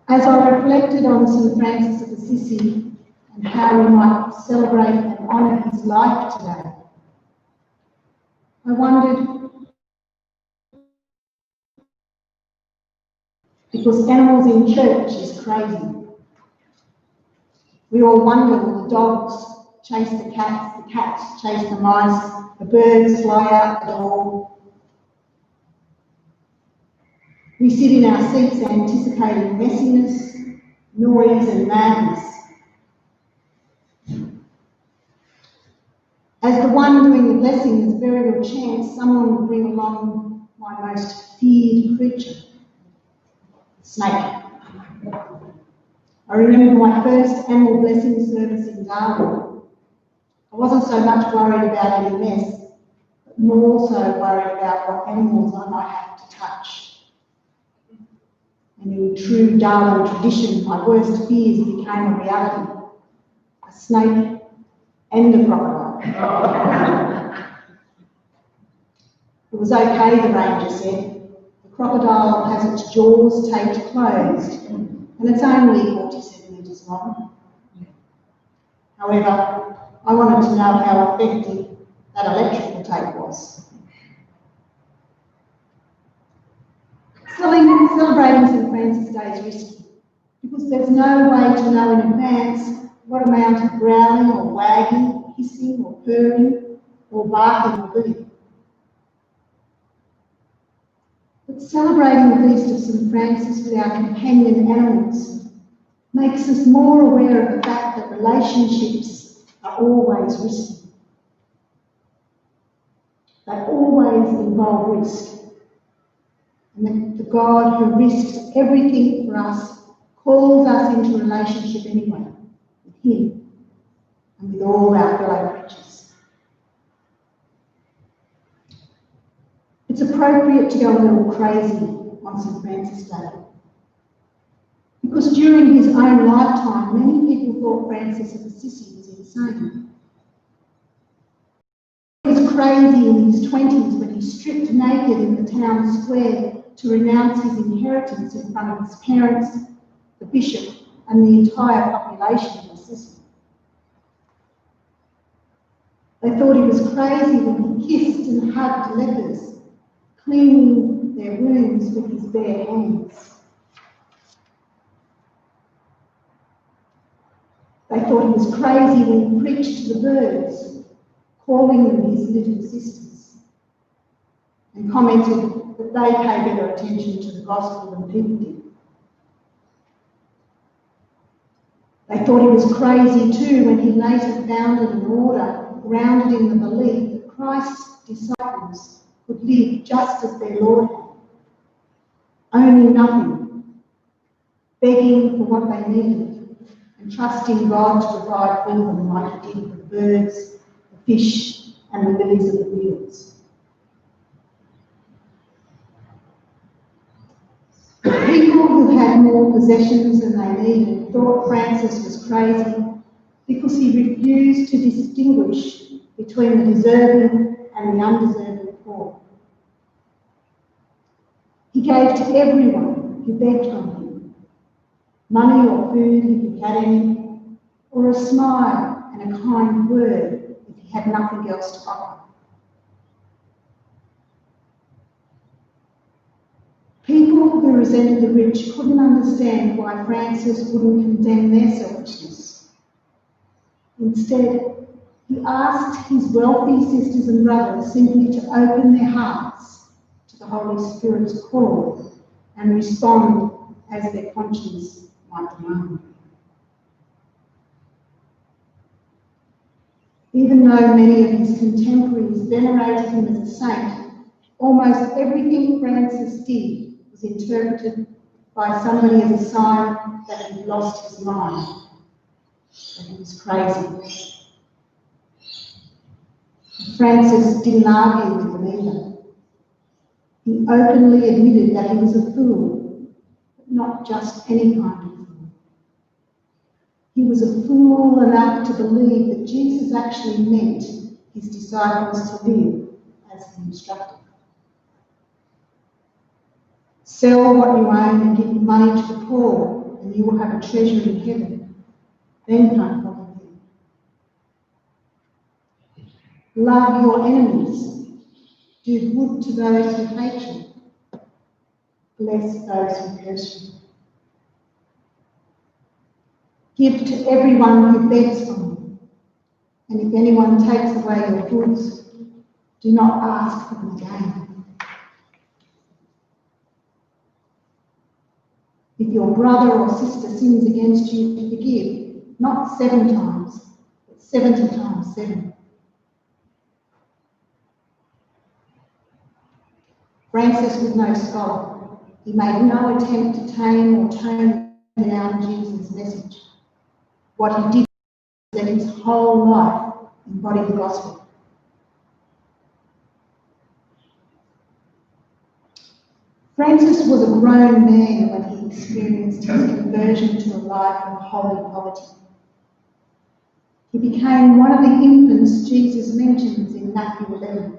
As I reflected on St. Francis of Assisi and how we might celebrate and honour his life today, I wondered, because animals in church is crazy. We all wonder, will the dogs chase the cats chase the mice, the birds fly out the door. We sit in our seats anticipating messiness, noise and madness. As the one doing the blessing, there's very little chance someone will bring along my most feared creature, the snake. I remember my first animal blessing service in Darwin. I wasn't so much worried about any mess, but more so worried about what animals I might have to touch. And in true Darwin tradition, my worst fears became a reality. A snake and a crocodile. It was okay, the ranger said. The crocodile has its jaws taped closed, and it's only 40 centimetres long. However, I wanted to know how effective that electrical tape was. Celebrating St. Francis Day is risky, because there's no way to know in advance what amount of growling or wagging, hissing or purring or barking will be. But celebrating the feast of St. Francis with our companion animals makes us more aware of the fact that relationships are always risky. They always involve risk. And the God who risks everything for us calls us into relationship anyway, with him and with all our fellow creatures. It's appropriate to go a little crazy on St. Francis Day, because during his own lifetime, many people thought Francis of Assisi was insane. He was crazy in his 20s when he stripped naked in the town square to renounce his inheritance in front of his parents, the bishop, and the entire population of Assisi. They thought he was crazy when he kissed and hugged lepers, cleaning their wounds with his bare hands. They thought he was crazy when he preached to the birds, calling them his little sisters, and commented that they pay better attention to the gospel than people did. They thought he was crazy too when he later founded an order grounded in the belief that Christ's disciples could live just as their Lord had, owning nothing, begging for what they needed, and trusting God to provide for them like he did for the birds, the fish, and the lilies of the fields. People who had more possessions than they needed thought Francis was crazy because he refused to distinguish between the deserving and the undeserving poor. He gave to everyone who begged from him, money or food if he had any, or a smile and a kind word if he had nothing else to offer. People who resented the rich couldn't understand why Francis wouldn't condemn their selfishness. Instead, he asked his wealthy sisters and brothers simply to open their hearts to the Holy Spirit's call and respond as their conscience might demand. Even though many of his contemporaries venerated him as a saint, almost everything Francis did was interpreted by somebody as a sign that he'd lost his mind, that he was crazy. Francis didn't argue with them either. He openly admitted that he was a fool, but not just any kind of fool. He was a fool enough to believe that Jesus actually meant his disciples to live as he instructed. Sell what you own and give money to the poor, and you will have a treasure in heaven. Then come follow me. Love your enemies. Do good to those who hate you. Bless those who curse you. Give to everyone who begs from you. And if anyone takes away your goods, do not ask for them again. If your brother or sister sins against you, forgive, not 7 times, but 70 times 7. Francis was no scholar. He made no attempt to tame or tone down Jesus' message. What he did was let his whole life embody the gospel. Francis was a grown man when he experienced his conversion to a life of holy poverty. He became one of the infants Jesus mentions in Matthew 11.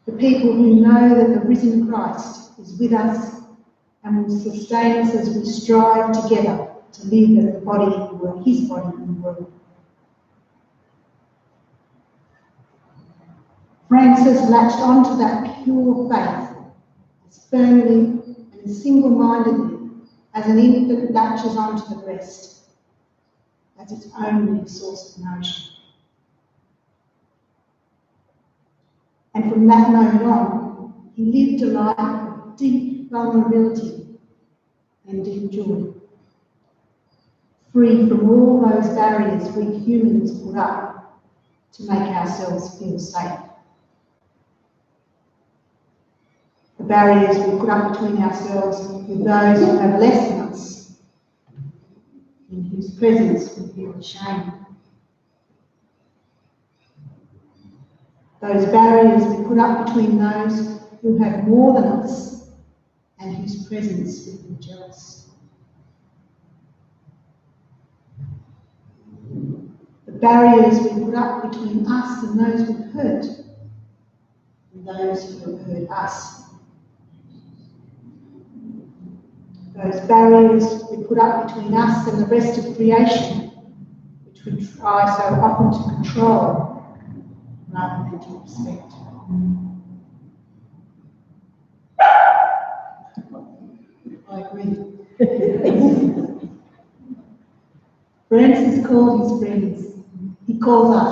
The people who know that the risen Christ is with us and will sustain us as we strive together to live as the body in the world, his body in the world. Francis latched onto that pure faith as firmly and as single-mindedly as an infant latches onto the breast as its only source of nourishment. And from that moment on, he lived a life of deep vulnerability and deep joy, free from all those barriers we humans put up to make ourselves feel safe. The barriers we put up between ourselves with those who have less than us, in whose presence we feel ashamed. Those barriers we put up between those who have more than us and whose presence we feel jealous. The barriers we put up between us and those we've hurt, and those who have hurt us. Those barriers we put up between us and the rest of creation, which we try so often to control rather than to respect. I agree. Francis called his friends. He calls us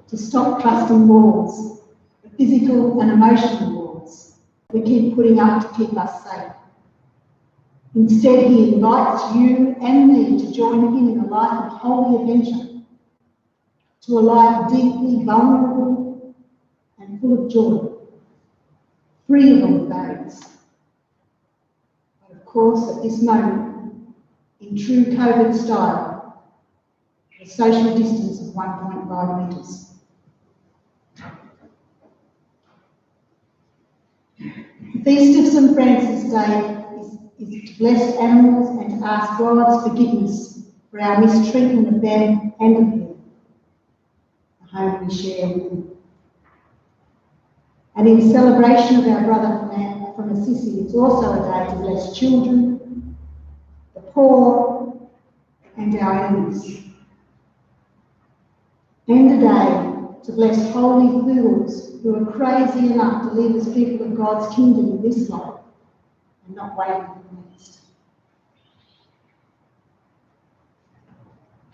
to stop trusting walls, the physical and emotional walls we keep putting up to keep us safe. Instead, he invites you and me to join him in a life of holy adventure, to a life deeply vulnerable and full of joy, free of all barriers. But of course, at this moment, in true COVID style, a social distance of 1.5 metres. The Feast of St. Francis Day is to bless animals and to ask God's forgiveness for our mistreatment of them and of him, the home we share with them. And in celebration of our brother from Assisi, it's also a day to bless children, the poor, and our enemies. And a day to bless holy fools who are crazy enough to live as people of God's kingdom in this life and not waiting for the next.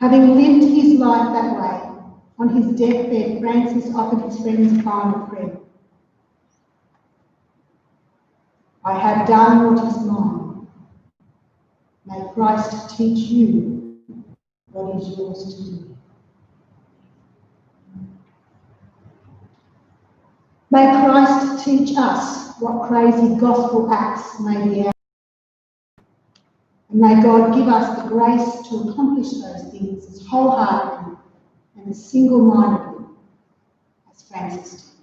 Having lived his life that way, on his deathbed, Francis offered his friends a final prayer. I have done what is mine. May Christ teach you what is yours to do. May Christ teach us what crazy gospel acts may be ours. And may God give us the grace to accomplish those things as wholeheartedly and as single-mindedly as Francis did.